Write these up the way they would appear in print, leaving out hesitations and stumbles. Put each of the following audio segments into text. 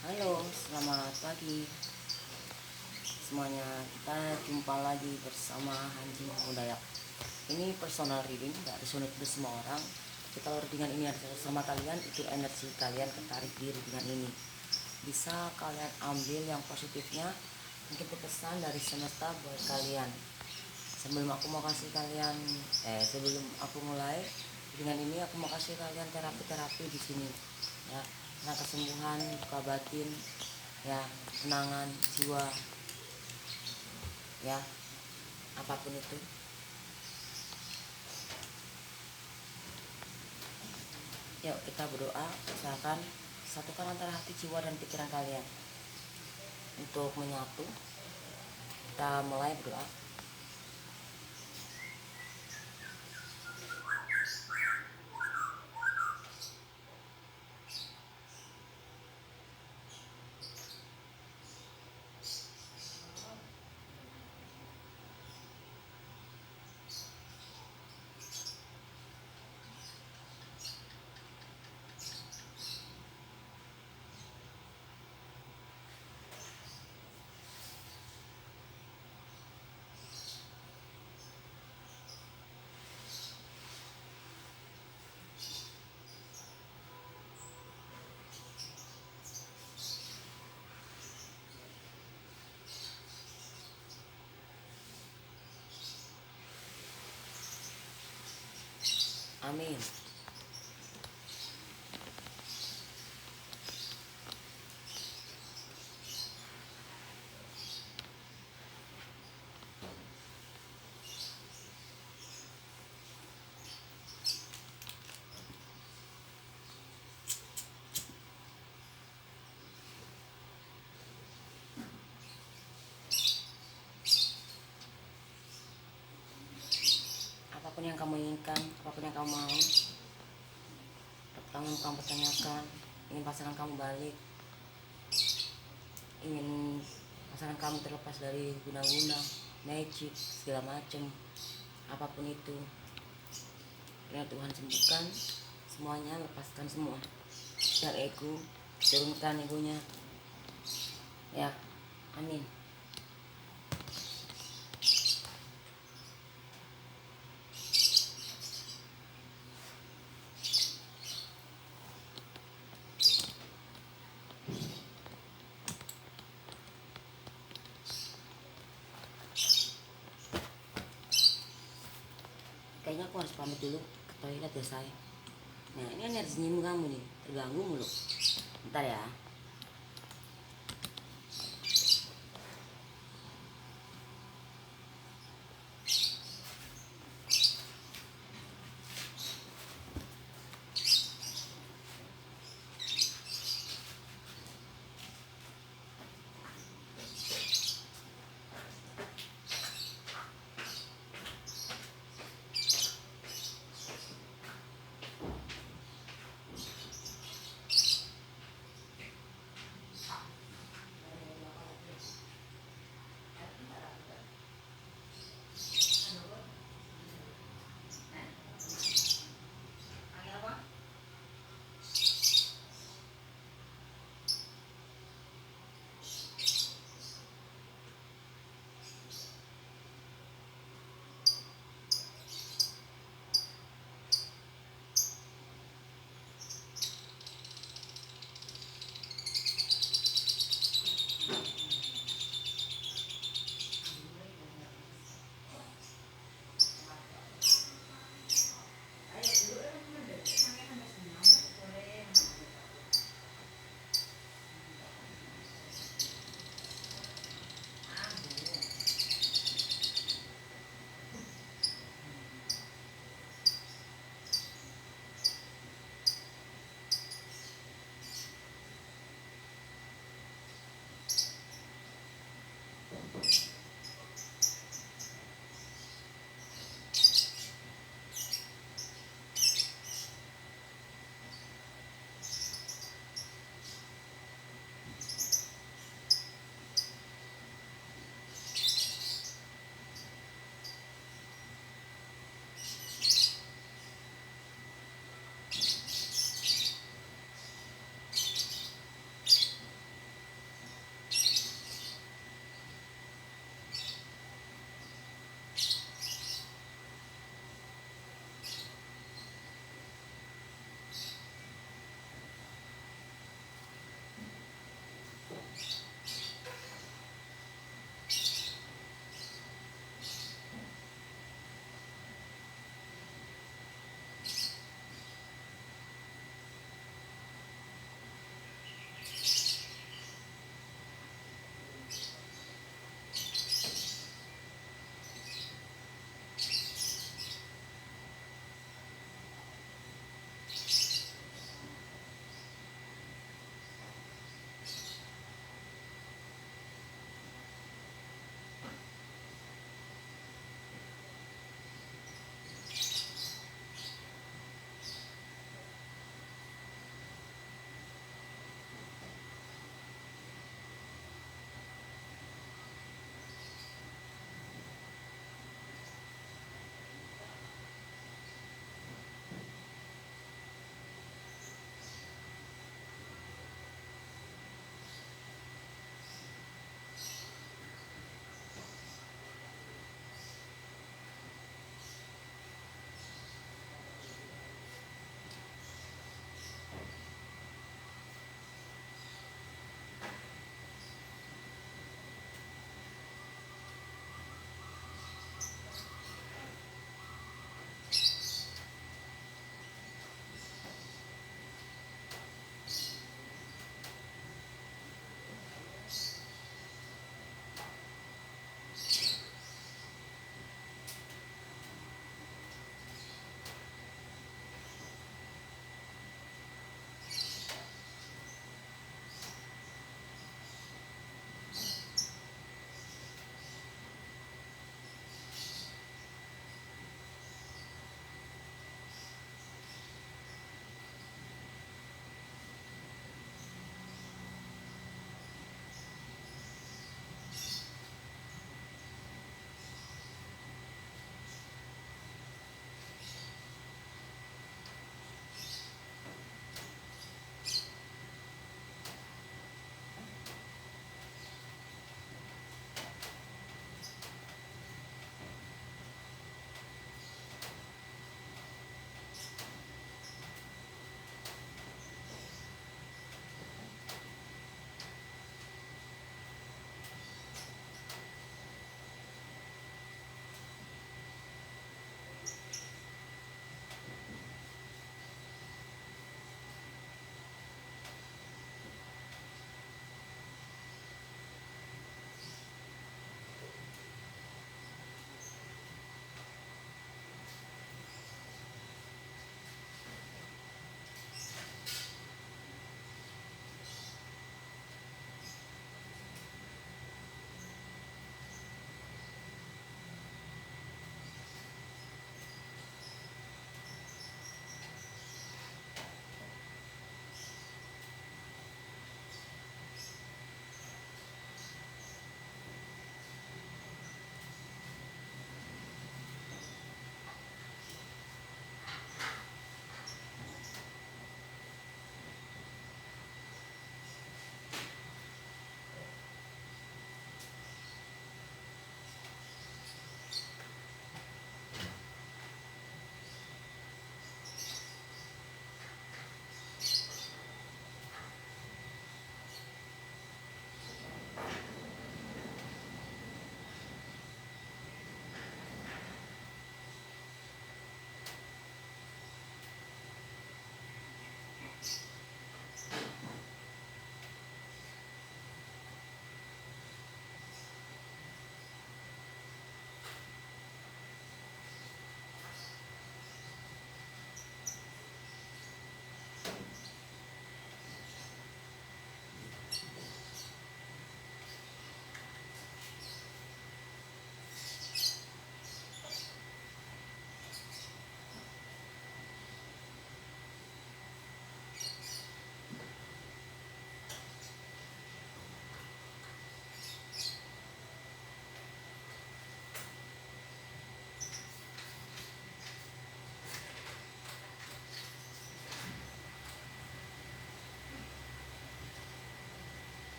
Halo, selamat pagi semuanya. Kita jumpa lagi bersama Anjing Dayak. Ini personal reading, gak resonate untuk semua orang. Tapi kalau readingan ini ada sama kalian, itu energi kalian ketarik di readingan ini. Bisa kalian ambil yang positifnya, mungkin pesan dari semesta buat kalian. Sebelum aku mulai dengan ini, aku mau kasih kalian terapi di sini, ya, tentang kesembuhan luka batin, ya, kenangan jiwa, ya, apapun itu. Yuk kita berdoa, usahakan satukan antara hati, jiwa, dan pikiran kalian untuk menyatu. Kita mulai berdoa. Amin. Apapun yang kamu inginkan, apapun yang kamu mau, kamu pertanyakan, ingin pasangan kamu balik, ingin pasangan kamu terlepas dari guna-guna, magic, segala macam, apapun itu, ya Tuhan sembuhkan semuanya, lepaskan semua dari ego, turunkan egonya, ya, amin. Kayaknya aku harus pamit dulu ke toilet ya saya. Nah ini energinya kamu nih terganggu mulu. Bentar ya.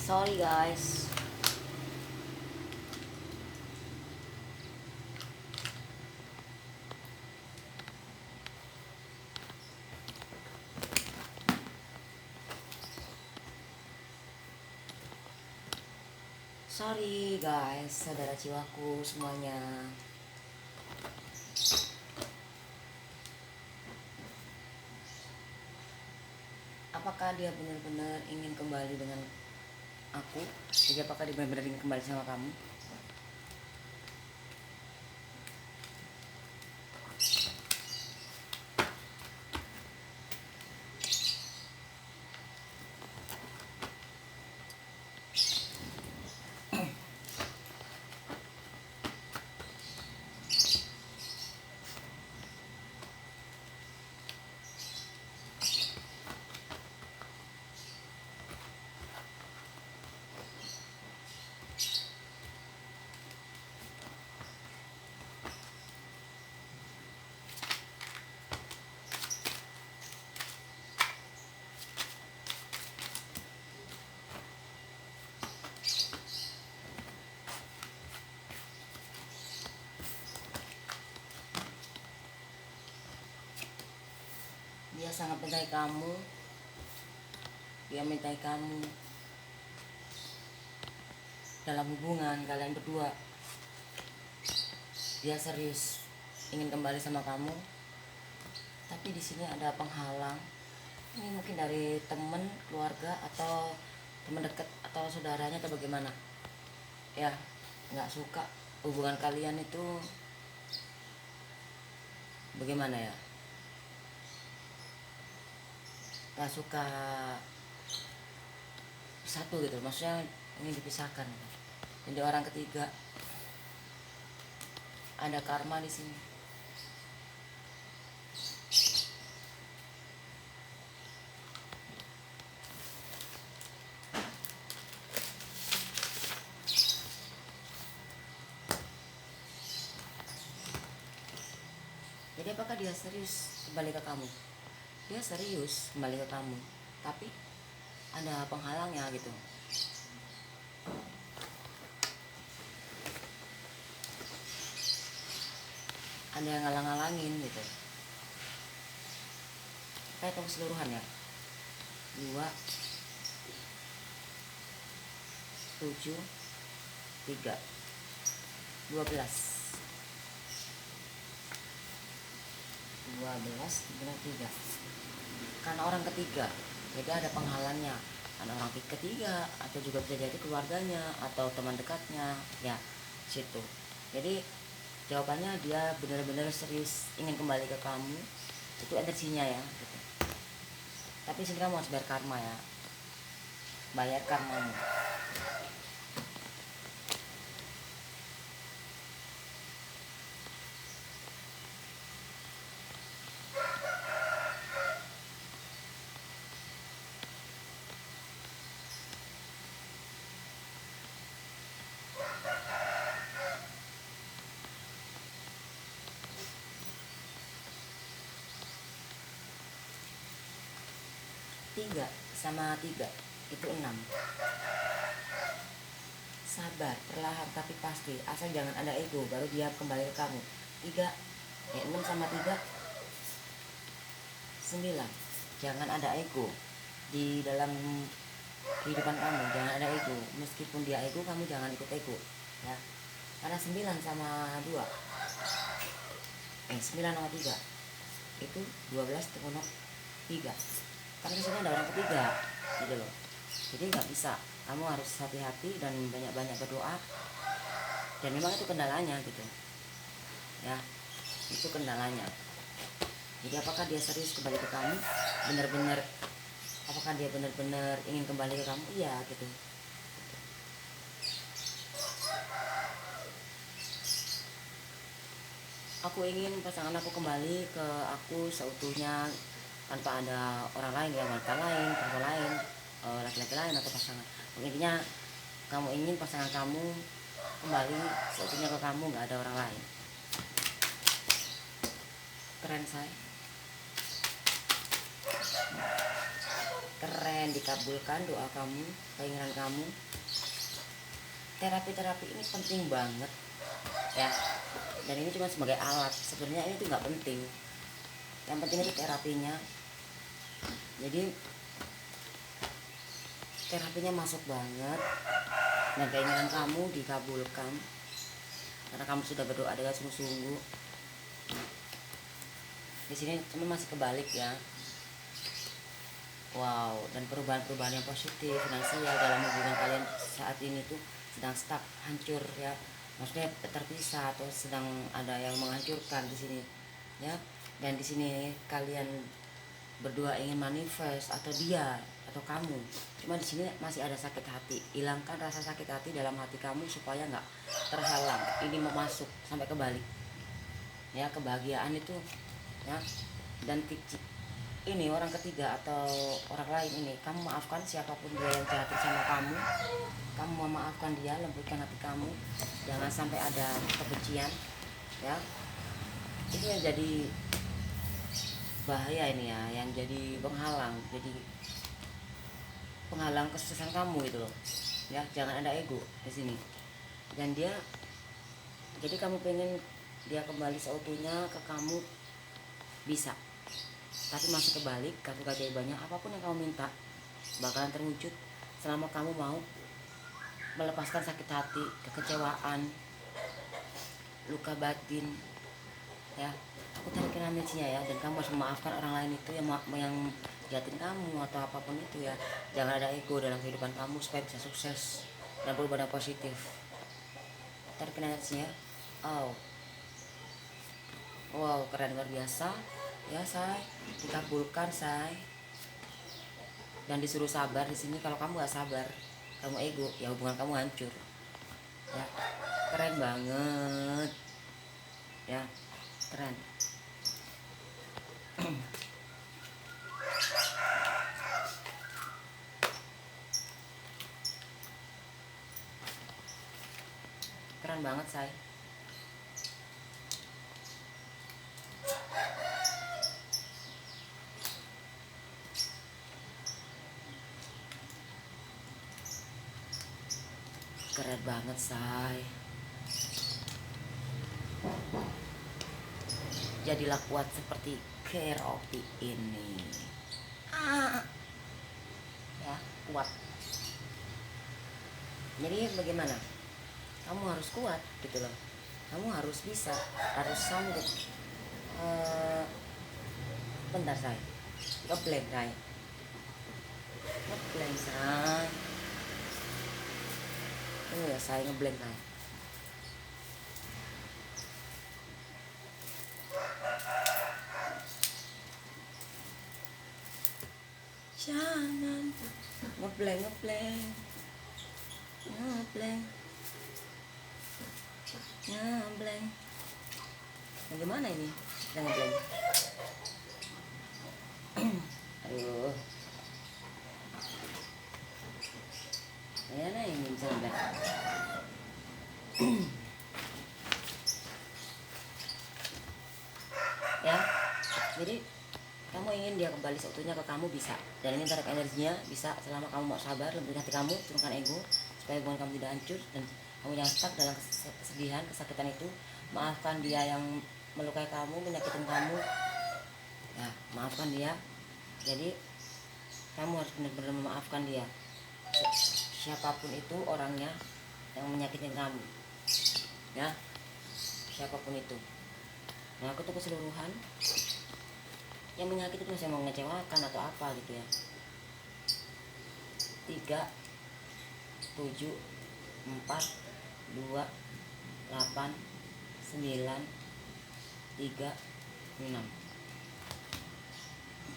Sorry guys. Sorry guys, saudara jiwaku semuanya. Apakah dia benar-benar ingin kembali dengan aku? Jadi apakah dia benar-benar ingin kembali sama kamu? Dia sangat mencintai kamu. Dia mencintai kamu. Dalam hubungan kalian berdua, dia serius ingin kembali sama kamu. Tapi di sini ada penghalang. Ini mungkin dari teman, keluarga, atau teman dekat, atau saudaranya, atau bagaimana? Ya, nggak suka hubungan kalian itu bagaimana ya? Nggak suka satu gitu, maksudnya ini dipisahkan. Jadi orang ketiga, ada karma di sini. Jadi apakah dia serius kembali ke kamu? Dia serius kembali ke kamu, tapi ada penghalangnya gitu. Ada yang ngalang-ngalangin gitu. Kita hitung keseluruhan ya. 2 7 3 12 3 karena orang ketiga, jadi ada penghalangnya. Ada orang ketiga, atau juga bisa jadi keluarganya atau teman dekatnya ya, situ. Jadi jawabannya dia benar-benar serius ingin kembali ke kamu. Itu energinya ya gitu. Tapi sini kamu harus bayar karma ya, bayar karmamu. Tiga sama 3 itu 6. Sabar, perlahan tapi pasti. Asal jangan ada ego, baru dia kembali ke kamu. 6 sama 3 9. Jangan ada ego di dalam kehidupan kamu. Jangan ada ego. Meskipun dia ego, kamu jangan ikut ego ya. Karena 9 sama 2 9 sama 3 itu 12 ketemu 3. Karena disini ada orang ketiga gitu loh. Jadi nggak bisa, kamu harus hati-hati dan banyak-banyak berdoa. Dan memang itu kendalanya gitu ya, itu kendalanya. Jadi apakah dia serius kembali ke kamu, benar-benar apakah dia benar-benar ingin kembali ke kamu? Iya gitu. Aku ingin pasangan aku kembali ke aku seutuhnya, tanpa ada orang lain ya, wanita lain, perempuan lain, laki-laki lain atau pasangan. Intinya kamu ingin pasangan kamu kembali seutuhnya ke kamu, nggak ada orang lain. Keren say, keren, dikabulkan doa kamu, keinginan kamu. Terapi ini penting banget ya, dan ini cuma sebagai alat. Sebenarnya ini tuh nggak penting, yang penting itu terapinya. Jadi terapinya masuk banget, dan keinginan kamu dikabulkan karena kamu sudah berdoa dengan sungguh-sungguh. Di sini cuma masih kebalik ya. Wow, dan perubahan-perubahan yang positif finansial dalam hubungan kalian saat ini tuh sedang stuck, hancur ya. Maksudnya terpisah atau sedang ada yang menghancurkan di sini ya. Dan di sini kalian berdua ingin manifest, atau dia atau kamu. Cuma di sini masih ada sakit hati. Hilangkan rasa sakit hati dalam hati kamu supaya nggak terhalang. Ini mau masuk sampai kebalik ya, kebahagiaan itu ya. Dan ini orang ketiga atau orang lain ini, kamu maafkan siapapun dia yang jahatin sama kamu. Kamu memaafkan dia, lembutkan hati kamu, jangan sampai ada kebencian ya. Ini yang jadi bahaya ini ya, yang jadi penghalang, jadi penghalang kesuksesan kamu gitu loh ya. Jangan ada ego di sini. Dan dia, jadi kamu pengen dia kembali seutuhnya ke kamu, bisa, tapi masih kebalik. Kartu keajaibannya, apapun yang kamu minta bakalan terwujud selama kamu mau melepaskan sakit hati, kekecewaan, luka batin ya. Aku tarikin energinya ya, dan kamu harus memaafkan orang lain itu yang jahatin kamu atau apapun itu ya. Jangan ada ego dalam kehidupan kamu supaya bisa sukses dan berubah positif. Tarikin energinya. Oh wow, keren, luar biasa ya say. Dikabulkan say, dan disuruh sabar di sini. Kalau kamu gak sabar, kamu ego ya, hubungan kamu hancur ya. Keren banget ya, keren. Keren banget say. Keren banget say. Jadilah kuat seperti Keropi ini ya, kuat. Jadi bagaimana, kamu harus kuat gitu loh. Kamu harus bisa, harus sanggup. Bentar say, ngeblank say, ngeblank say. Ini ya saya ngeblank say. Jangan ngeblank. Bagaimana ini? Kita ngeblank. Aduh. Ayan ini bisa ngeblank. Ya. Jadi kamu ingin dia kembali seutuhnya ke kamu, bisa. Dan ini tarik energinya bisa selama kamu mau sabar, lembutkan hati kamu, turunkan ego supaya hubungan kamu tidak hancur dan kamu jangan stuck dalam kesedihan, kesakitan itu. Maafkan dia yang melukai kamu, menyakitin kamu ya, maafkan dia. Jadi kamu harus benar-benar memaafkan dia, siapapun itu orangnya yang menyakitin kamu ya, siapapun itu. Nah, aku tuh keseluruhan yang menyakiti itu masih mengecewakan atau apa gitu ya. 3 7 4 2 8 9 3 6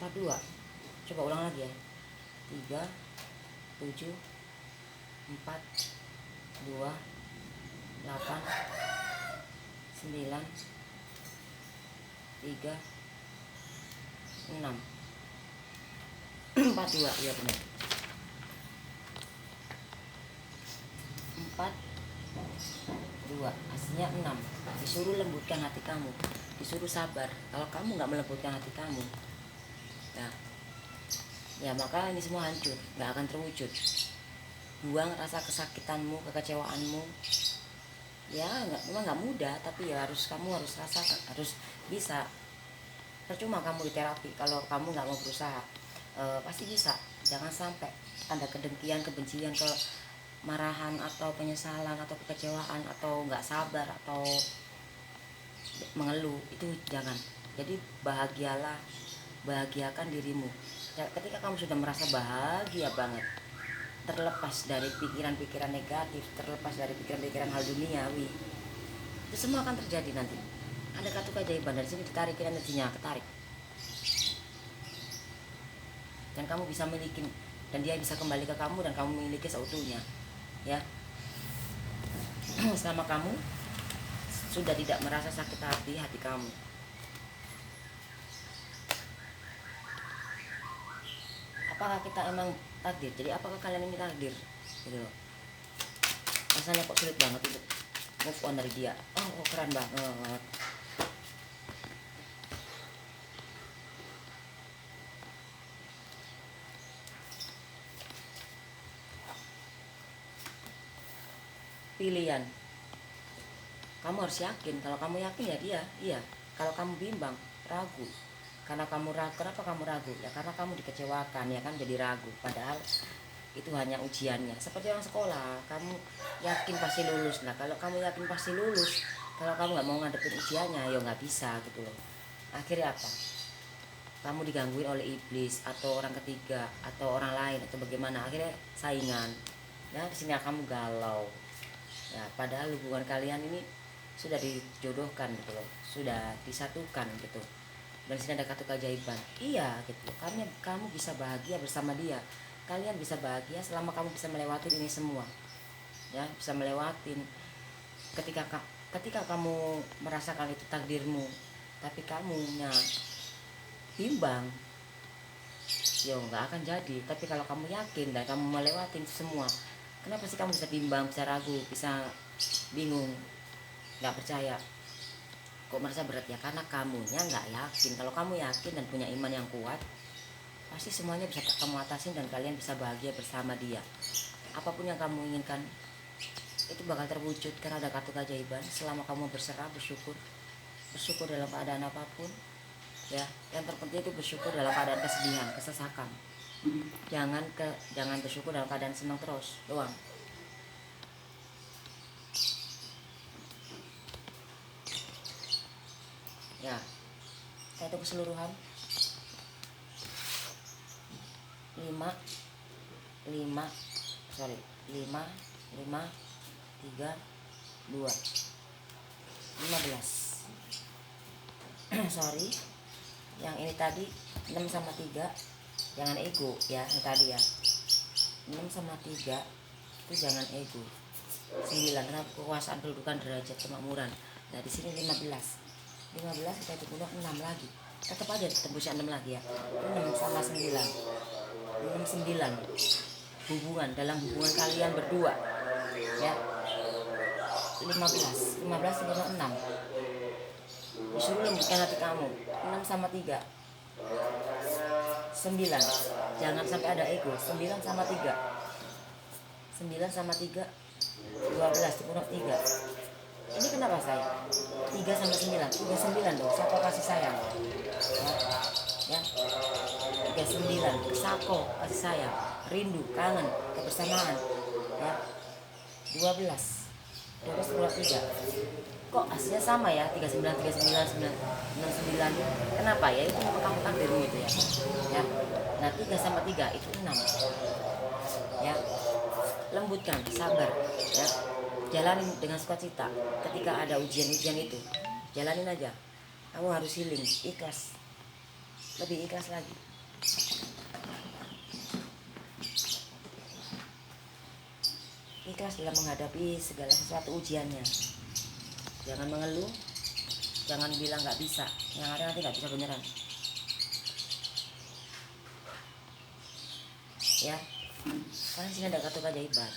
4 2. Coba ulang lagi ya. 3 7 4 2 8 9 3 6 4 2. Iya benar, 4 2, aslinya 6. Disuruh lembutkan hati kamu, disuruh sabar. Kalau kamu nggak melembutkan hati kamu, nah ya maka ini semua hancur, nggak akan terwujud. Buang rasa kesakitanmu, kekecewaanmu. Ya memang nggak mudah, tapi ya kamu harus rasakan, harus bisa. Percuma kamu di terapi kalau kamu nggak mau berusaha. Pasti bisa. Jangan sampai ada kedengkian, kebencian, kemarahan atau penyesalan atau kekecewaan atau nggak sabar atau mengeluh, itu jangan. Jadi bahagialah, bahagiakan dirimu. Ketika kamu sudah merasa bahagia banget, terlepas dari pikiran-pikiran negatif, terlepas dari pikiran-pikiran hal duniawi, itu semua akan terjadi nanti. Ada kartu keajaiban dari sini, ditarikin energinya, ketarik, dan kamu bisa miliki, dan dia bisa kembali ke kamu dan kamu memiliki seutuhnya, ya. Selama kamu sudah tidak merasa sakit hati kamu. Apakah kita emang takdir? Jadi apakah kalian ini takdir? Gitu loh. Rasanya kok sulit banget untuk move on dari dia. Oh keren banget. Pilihan. Kamu harus yakin. Kalau kamu yakin ya dia, iya. Kalau kamu bimbang, ragu. Karena kamu ragu, kenapa kamu ragu? Ya karena kamu dikecewakan, ya kan, jadi ragu. Padahal itu hanya ujiannya. Seperti orang sekolah, kamu yakin pasti lulus. Nah kalau kamu yakin pasti lulus, kalau kamu nggak mau ngadepin ujiannya, ya nggak bisa gitu loh. Akhirnya apa? Kamu digangguin oleh iblis atau orang ketiga atau orang lain atau bagaimana? Akhirnya saingan. Ya di sini kamu galau. Ya padahal hubungan kalian ini sudah dijodohkan gitu loh, sudah disatukan gitu. Dan sini ada kartu keajaiban. Iya gitu. Kamu bisa bahagia bersama dia. Kalian bisa bahagia selama kamu bisa melewati ini semua. Ya, bisa melewatin. Ketika kamu merasakan itu takdirmu, tapi kamunya bimbang, ya nggak akan jadi. Tapi kalau kamu yakin dan kamu melewatin semua, kenapa sih kamu bisa bimbang, bisa ragu, bisa bingung, nggak percaya? Kok merasa berat? Ya karena kamunya nggak yakin. Kalau kamu yakin dan punya iman yang kuat, pasti semuanya bisa kamu atasin dan kalian bisa bahagia bersama dia. Apapun yang kamu inginkan itu bakal terwujud karena ada kartu keajaiban. Selama kamu berserah, bersyukur dalam keadaan apapun, ya. Yang terpenting itu bersyukur dalam keadaan kesedihan, kesesakan. Jangan bersyukur dalam keadaan senang terus doang. Ya, itu keseluruhan 5 5 sorry 5 5 3 2 15 sorry, yang ini tadi 6 sama 3, jangan ego ya, yang tadi ya 6 sama 3 itu jangan ego. 9 karena kekuasaan, kedudukan, derajat, kemakmuran. Nah di sini 15 kita itu punya 6 lagi, tetap aja tembusnya 6 lagi ya. 6 sama 9 hubungan, dalam hubungan kalian berdua ya. 15 sama 6 disuruh lembutkan hati kamu. 6 sama 3 9, jangan sampai ada ego. 9 sama 3 12 dikurang 3. Ini kenapa saya 3 sama 9 39 dong. Sako kasih sayang ya, 39 sako kasih sayang, rindu, kangen, kebersamaan ya. 12 kurang 3, kok hasilnya sama ya, 39 69. Kenapa ya? Itu kamu takdirmu itu ya. Ya. Nah 3 sama 3 itu 6 ya. Lembutkan, sabar ya. Jalanin dengan sukacita. Ketika ada ujian-ujian itu, jalanin aja. Kamu harus healing, ikhlas, lebih ikhlas lagi. Ikhlas dalam menghadapi segala sesuatu ujiannya. Jangan mengeluh, jangan bilang nggak bisa, yang ada nanti nggak bisa beneran ya. Karena sini ada kartu keajaiban.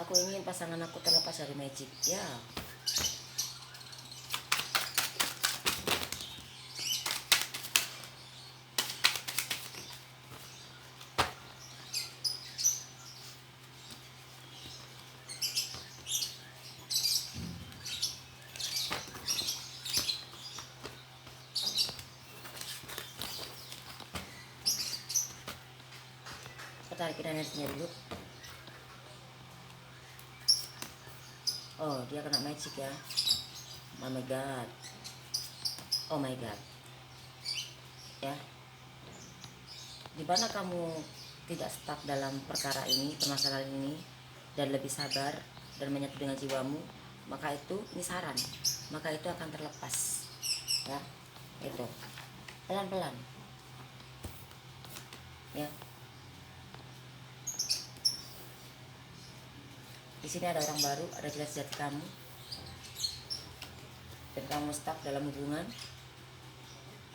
Aku ingin pasangan aku terlepas dari magic. Ya. Tarikin energinya dulu. Oh, dia kena magic ya. Oh my god. Oh my god. Ya. Di mana kamu tidak stuck dalam perkara ini, permasalahan ini, dan lebih sabar dan menyatu dengan jiwamu, maka ini saran, maka itu akan terlepas. Ya. Itu. Pelan-pelan. Ya. Di sini ada orang baru, ada jelas jati kamu, dan kamu stuck dalam hubungan.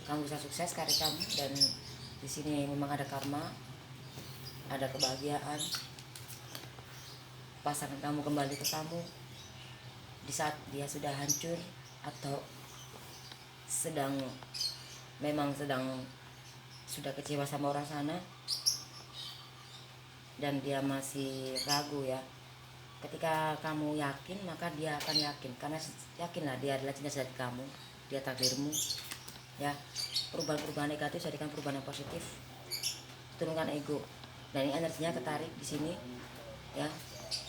Kamu bisa sukses karir kamu, dan di sini memang ada karma, ada kebahagiaan. Pasangan kamu kembali ke kamu di saat dia sudah hancur atau sudah kecewa sama orang sana, dan dia masih ragu ya. Ketika kamu yakin, maka dia akan yakin, karena yakinlah dia adalah cinta sejati kamu, dia takdirmu. Ya, perubahan-perubahan negatif jadikan perubahan yang positif. Turunkan ego. Dan ini energinya ketarik di sini, ya,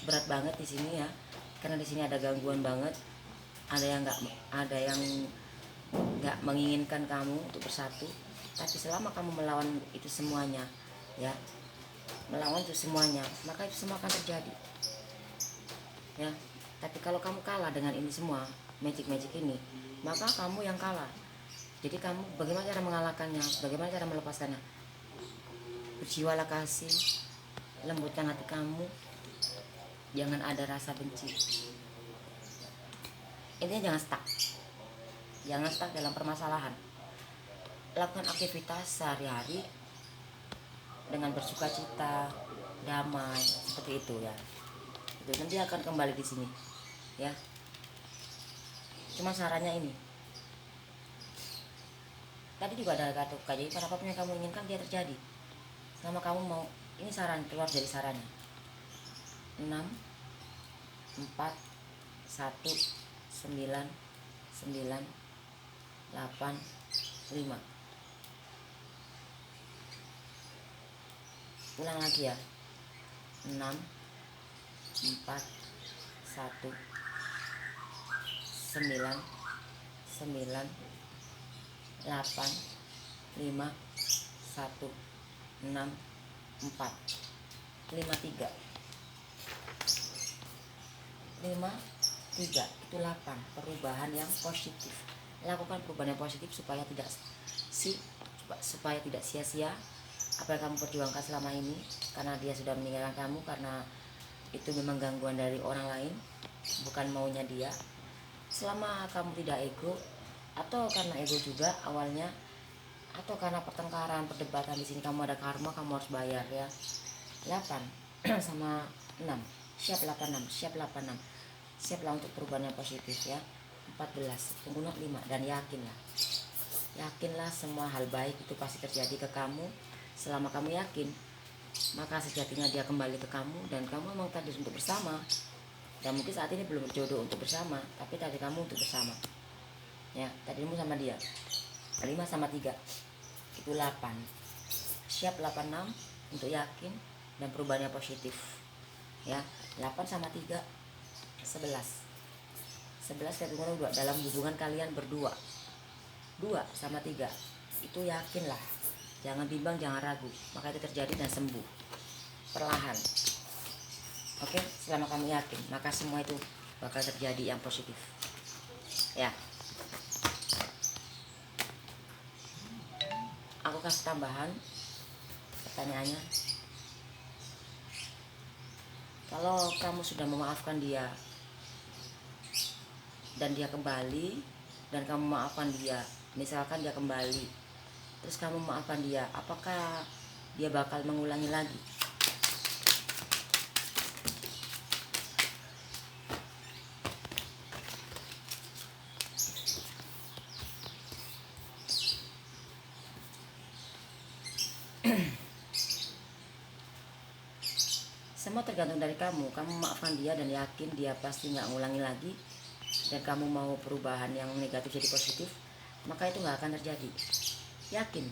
berat banget di sini ya, karena di sini ada gangguan banget. Ada yang nggak menginginkan kamu untuk bersatu. Tapi selama kamu melawan itu semuanya, ya, melawan itu semuanya, maka itu semua akan terjadi. Ya, tapi kalau kamu kalah dengan ini semua, magic ini, maka kamu yang kalah. Jadi kamu bagaimana cara mengalahkannya, bagaimana cara melepaskannya? Berjiwalah kasih, lembutkan hati kamu, jangan ada rasa benci. Intinya jangan stuck dalam permasalahan. Lakukan aktivitas sehari-hari dengan bersuka cita, damai, seperti itu ya. Itu nanti akan kembali di sini, ya. Cuma sarannya ini. Tadi juga ada kartu jadi apapun yang kamu inginkan dia terjadi. Selama kamu mau, ini saran, keluar dari sarannya. 6 4 1 9 9 8 5. Ulang lagi ya. 6 4 1 9 9 8 5 1 6 4 5 3 itu 8. Perubahan yang positif. Lakukan perubahan yang positif supaya tidak sia-sia apa yang kamu perjuangkan selama ini, karena dia sudah meninggalkan kamu karena itu memang gangguan dari orang lain, bukan maunya dia. Selama kamu tidak ego, atau karena ego juga awalnya, atau karena pertengkaran, perdebatan, di sini kamu ada karma, kamu harus bayar ya. 8 sama 6. Siap 86, siap 86. Siaplah untuk perubahan yang positif ya. 14, tunggu 5, dan yakinlah semua hal baik itu pasti terjadi ke kamu. Selama kamu yakin, maka sejatinya dia kembali ke kamu, dan kamu memang takdir untuk bersama. Dan mungkin saat ini belum berjodoh untuk bersama, tapi tadi kamu untuk bersama. Ya, tadimu sama dia. 5 sama 3 itu 8. Siap 86 untuk yakin dan perubahannya positif. Ya, 8 sama 3 11. 11 ketemu 2 dalam hubungan kalian berdua. 2 sama 3 itu yakinlah. Jangan bimbang, jangan ragu, maka itu terjadi dan sembuh perlahan. Oke, selama kamu yakin, maka semua itu bakal terjadi yang positif. Ya. Aku kasih tambahan pertanyaannya. Kalau kamu sudah memaafkan dia dan dia kembali, dan kamu memaafkan dia, misalkan dia kembali terus kamu memaafkan dia, apakah dia bakal mengulangi lagi? Semua tergantung dari kamu. Kamu maafkan dia dan yakin dia pasti nggak ngulangi lagi, dan kamu mau perubahan yang negatif jadi positif, maka itu nggak akan terjadi. Yakin.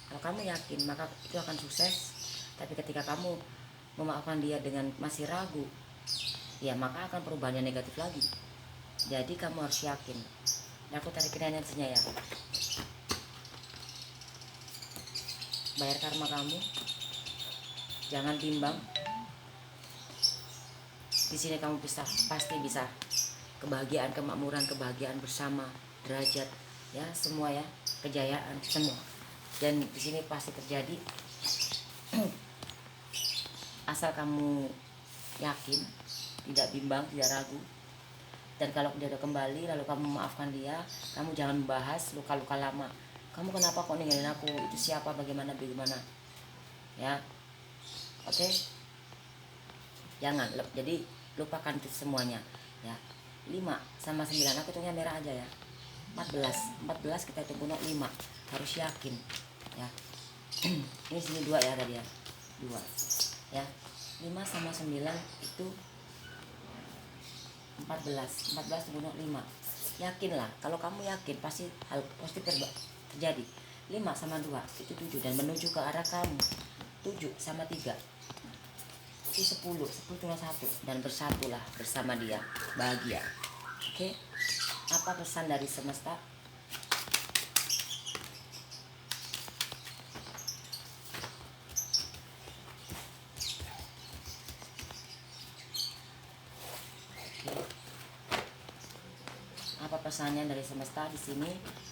Kalau kamu yakin, maka itu akan sukses. Tapi ketika kamu memaafkan dia dengan masih ragu, ya maka akan perubahan yang negatif lagi. Jadi kamu harus yakin. Nah, aku tarikin energinya ya. Bayar karma kamu. Jangan bimbang. Di sini kamu pasti bisa kebahagiaan, kemakmuran, kebahagiaan bersama, derajat, ya semua ya, kejayaan semua. Dan di sini pasti terjadi asal kamu yakin, tidak bimbang, tidak ragu. Dan kalau dia udah kembali lalu kamu memaafkan dia, kamu jangan membahas luka-luka lama. Kamu kenapa kok ninggalin aku? Itu siapa? Bagaimana? Ya, oke? Jangan. Jadi lupakan itu semuanya. Ya, 5 sama 9 aku hitungnya merah aja ya. 14 kita hitung kuno 5. Harus yakin. Ya. Ini sini 2 ya tadi ya. 2. Ya. 5 sama 9 itu 14 kuno 5. Yakinlah. Kalau kamu yakin pasti hal positif terjadi. 5 sama 2 itu 7 dan menuju ke arah kamu. 7 sama 3 itu 10 cuma 1 dan bersatulah bersama dia, bahagia. Oke? Apa pesan dari semesta? Apa pesannya dari semesta? Di sini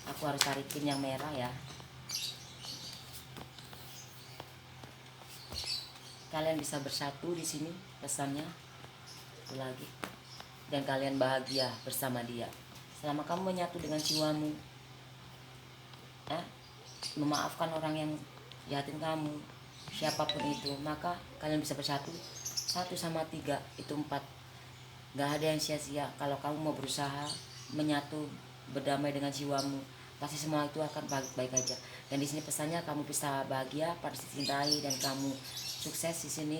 aku harus tarikin yang merah ya. Kalian bisa bersatu di sini pesannya. Itu lagi. Dan kalian bahagia bersama dia. Selama kamu menyatu dengan jiwamu, memaafkan orang yang jahatin kamu, siapapun itu, maka kalian bisa bersatu. 1 sama 3 itu 4. Gak ada yang sia-sia. Kalau kamu mau berusaha menyatu, berdamai dengan jiwamu, pasti semua itu akan baik-baik aja. Dan di sini pesannya kamu bisa bahagia, pasti cintai, dan kamu sukses di sini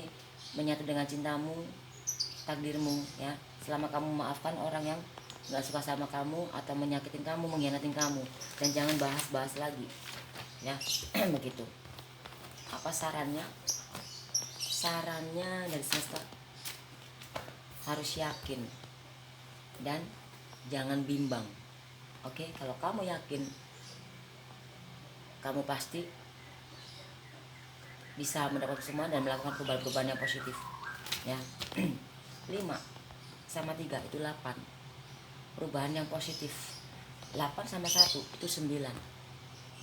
menyatu dengan cintamu, takdirmu ya. Selama kamu memaafkan orang yang nggak suka sama kamu atau menyakitin kamu, mengkhianatin kamu, dan jangan bahas-bahas lagi ya. Begitu. Apa sarannya? Sarannya dari semesta harus yakin dan jangan bimbang. Oke, kalau kamu yakin, kamu pasti bisa mendapatkan semua dan melakukan perubahan-perubahan yang positif ya. 5 sama 3 itu 8. Perubahan yang positif. 8 sama 1 itu 9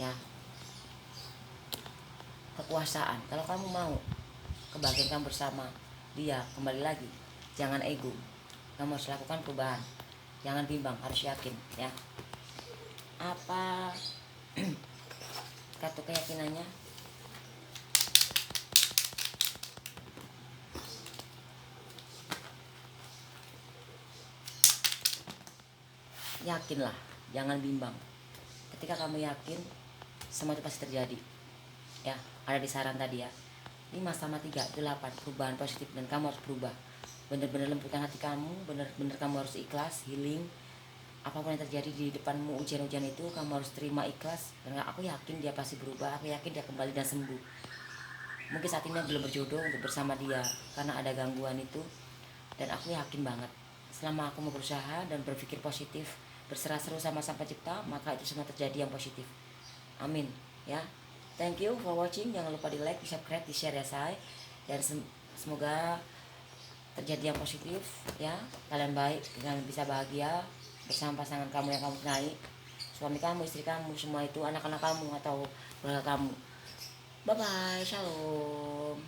ya. Kekuasaan. Kalau kamu mau kebahagiaan kamu bersama dia kembali lagi, jangan ego. Kamu harus lakukan perubahan. Jangan bimbang, harus yakin ya. Apa kartu keyakinannya? Yakinlah, jangan bimbang. Ketika kamu yakin, semua itu pasti terjadi ya. Ada di saran tadi ya. 5 sama 3 itu 8. Perubahan positif dan kamu harus berubah. Bener-bener lembutkan hati kamu. Bener-bener kamu harus ikhlas, healing. Apapun yang terjadi di depanmu, ujian-ujian itu kamu harus terima ikhlas. Dan aku yakin dia pasti berubah. Aku yakin dia kembali dan sembuh. Mungkin saat ini belum berjodoh untuk bersama dia karena ada gangguan itu. Dan aku yakin banget, selama aku mau berusaha dan berpikir positif, berserah seru sama Sang Pencipta, maka itu semua terjadi yang positif. Amin ya. Thank you for watching. Jangan lupa di like, di subscribe, di share ya say. Dan semoga terjadi yang positif ya. Kalian baik dan bisa bahagia bersama pasangan kamu yang kamu kenali, suami kamu, istri kamu, semua itu, anak-anak kamu atau keluarga kamu. Bye bye, shalom.